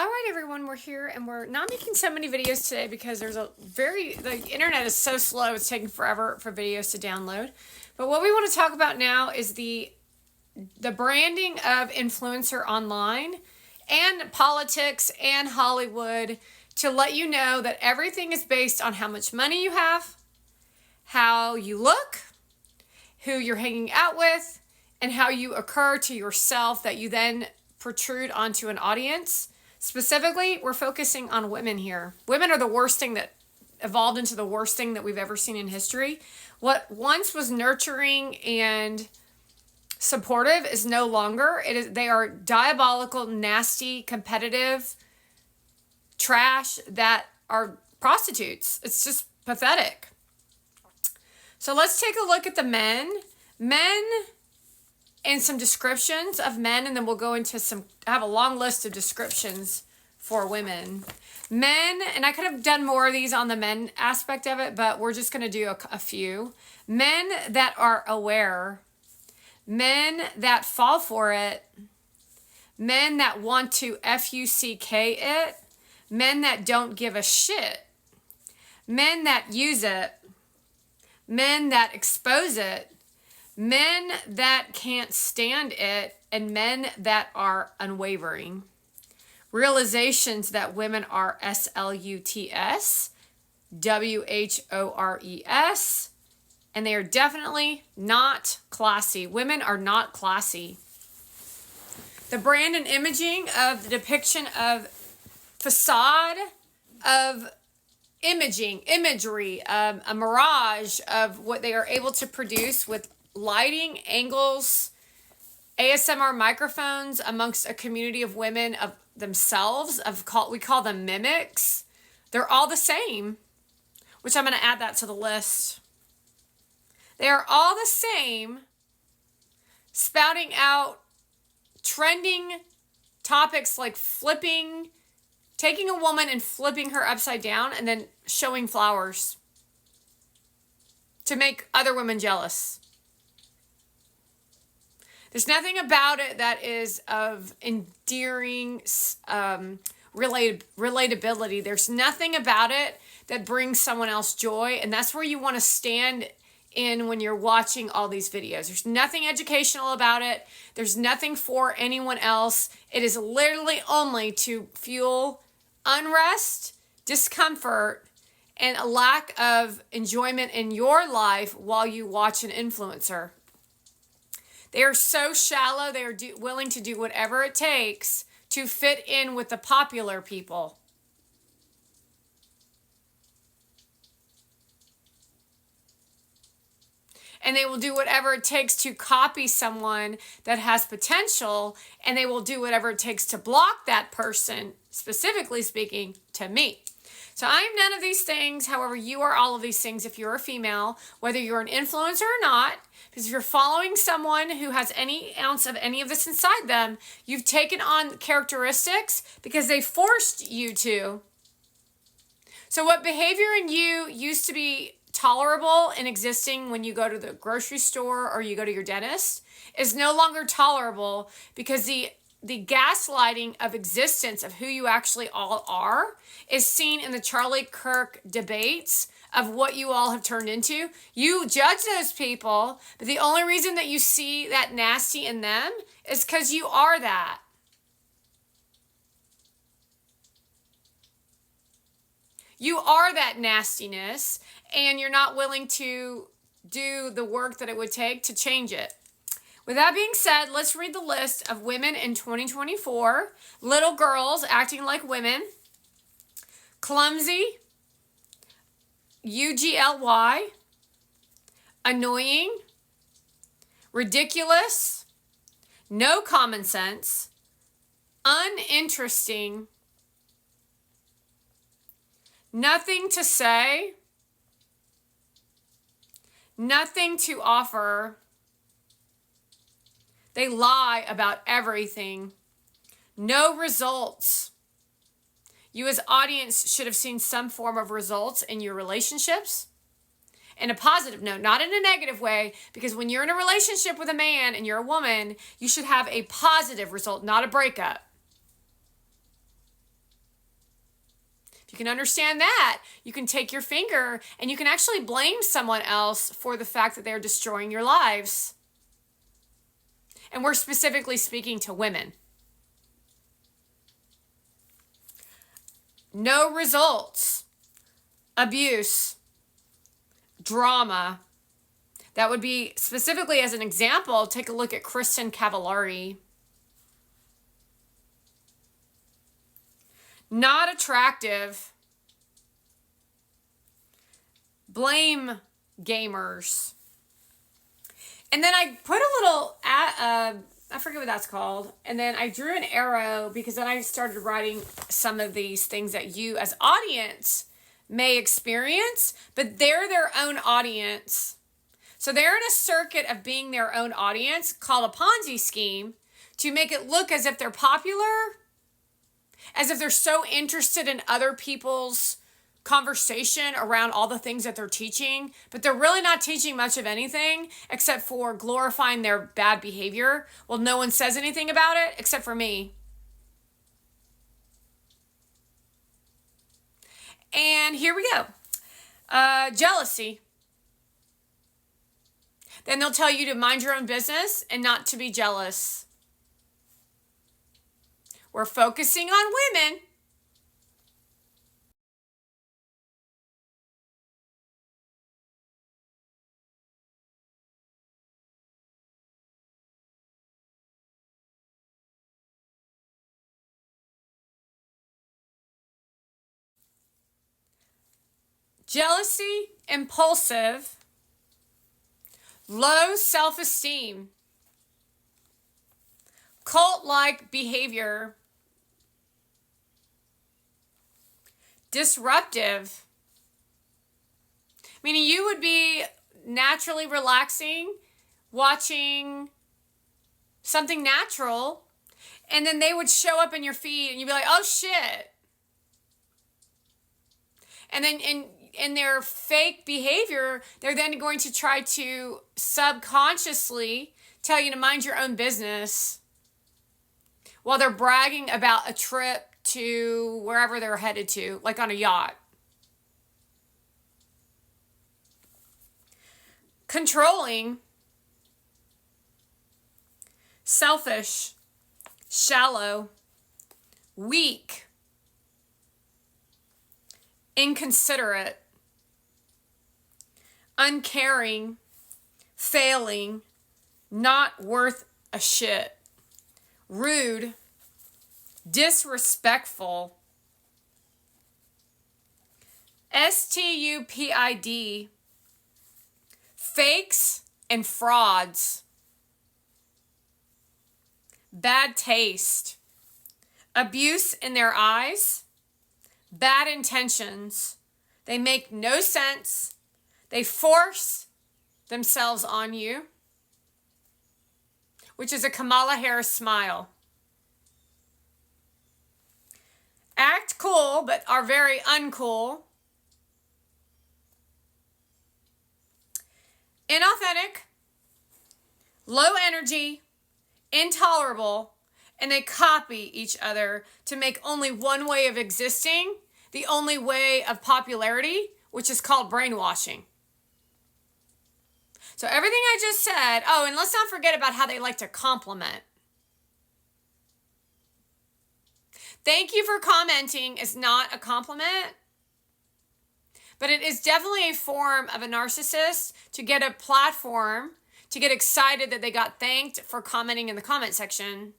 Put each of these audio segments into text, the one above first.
All right, everyone, we're here and we're not making so many videos today because the internet is so slow, it's taking forever for videos to download. But what we want to talk about now is the branding of influencer online and politics and Hollywood, to let you know that everything is based on how much money you have, how you look, who you're hanging out with, and how you occur to yourself that you then protrude onto an audience. Specifically, we're focusing on women here. Women are the worst thing that evolved into the worst thing that we've ever seen in history. What once was nurturing and supportive is no longer. They are diabolical, nasty, competitive trash that are prostitutes. It's just pathetic. So let's take a look at the men. Men and some descriptions of men, and then we'll go into I have a long list of descriptions for women. Men, and I could have done more of these on the men aspect of it, but we're just going to do a few. Men that are aware. Men that fall for it. Men that want to fuck it. Men that don't give a shit. Men that use it. Men that expose it. Men that can't stand it, and men that are unwavering. Realizations that women are sluts, whores, and they are definitely not classy. Women are not classy. The brand and imaging of the depiction of facade of imagery, a mirage of what they are able to produce with lighting, angles, ASMR microphones amongst a community of women of themselves. We call them mimics. They're all the same, which I'm going to add that to the list. They are all the same, spouting out trending topics like taking a woman and flipping her upside down and then showing flowers to make other women jealous. There's nothing about it that is of endearing relatability. There's nothing about it that brings someone else joy, and that's where you want to stand in when you're watching all these videos. There's nothing educational about it. There's nothing for anyone else. It is literally only to fuel unrest, discomfort, and a lack of enjoyment in your life while you watch an influencer. They are so shallow, they are willing to do whatever it takes to fit in with the popular people. And they will do whatever it takes to copy someone that has potential, and they will do whatever it takes to block that person, specifically speaking, to me. So I am none of these things. However, you are all of these things if you're a female, whether you're an influencer or not. Because if you're following someone who has any ounce of any of this inside them, you've taken on characteristics because they forced you to. So what behavior in you used to be tolerable and existing when you go to the grocery store or you go to your dentist is no longer tolerable, because the gaslighting of existence of who you actually all are is seen in the Charlie Kirk debates of what you all have turned into. You judge those people, but the only reason that you see that nasty in them is because you are that. You are that nastiness, and you're not willing to do the work that it would take to change it. With that being said, let's read the list of women in 2024. Little girls acting like women. Clumsy. UGLY. Annoying. Ridiculous. No common sense. Uninteresting. Nothing to say. Nothing to offer. They lie about everything. No results. You as audience should have seen some form of results in your relationships. In a positive note, not in a negative way, because when you're in a relationship with a man and you're a woman, you should have a positive result, not a breakup. If you can understand that, you can take your finger and you can actually blame someone else for the fact that they're destroying your lives. And we're specifically speaking to women. No results, abuse, drama. That would be specifically as an example, take a look at Kristin Cavallari. Not attractive. Blame gamers. And then I put a little, I forget what that's called. And then I drew an arrow because then I started writing some of these things that you as audience may experience, but they're their own audience. So they're in a circuit of being their own audience called a Ponzi scheme to make it look as if they're popular, as if they're so interested in other people's conversation around all the things that they're teaching, but they're really not teaching much of anything except for glorifying their bad behavior. Well, no one says anything about it except for me. And here we go. Jealousy. Then they'll tell you to mind your own business and not to be jealous. We're focusing on women. Jealousy, impulsive, low self-esteem, cult-like behavior, disruptive, meaning you would be naturally relaxing, watching something natural, and then they would show up in your feed and you'd be like, oh shit. And then in their fake behavior, they're then going to try to subconsciously tell you to mind your own business while they're bragging about a trip to wherever they're headed to, like on a yacht. Controlling, selfish, shallow, weak, inconsiderate, uncaring, failing, not worth a shit, rude, disrespectful, stupid, fakes and frauds, bad taste, abuse in their eyes, bad intentions. They make no sense. They force themselves on you, which is a Kamala Harris smile. Act cool, but are very uncool. Inauthentic, low energy, intolerable, and they copy each other to make only one way of existing, the only way of popularity, which is called brainwashing. So everything I just said, oh, and let's not forget about how they like to compliment. Thank you for commenting is not a compliment, but it is definitely a form of a narcissist to get a platform, to get excited that they got thanked for commenting in the comment section.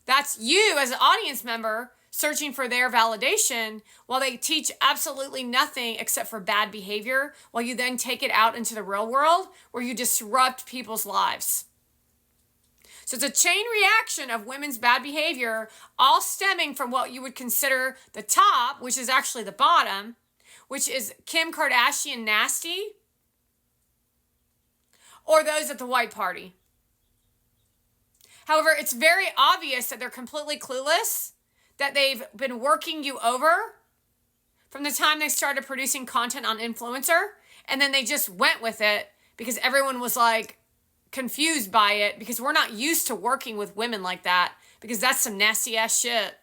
That's you as an audience member searching for their validation while they teach absolutely nothing except for bad behavior, while you then take it out into the real world where you disrupt people's lives. So it's a chain reaction of women's bad behavior, all stemming from what you would consider the top, which is actually the bottom, which is Kim Kardashian nasty, or those at the white party. However, it's very obvious that they're completely clueless, that they've been working you over from the time they started producing content on Influencer, and then they just went with it because everyone was like confused by it because we're not used to working with women like that because that's some nasty ass shit.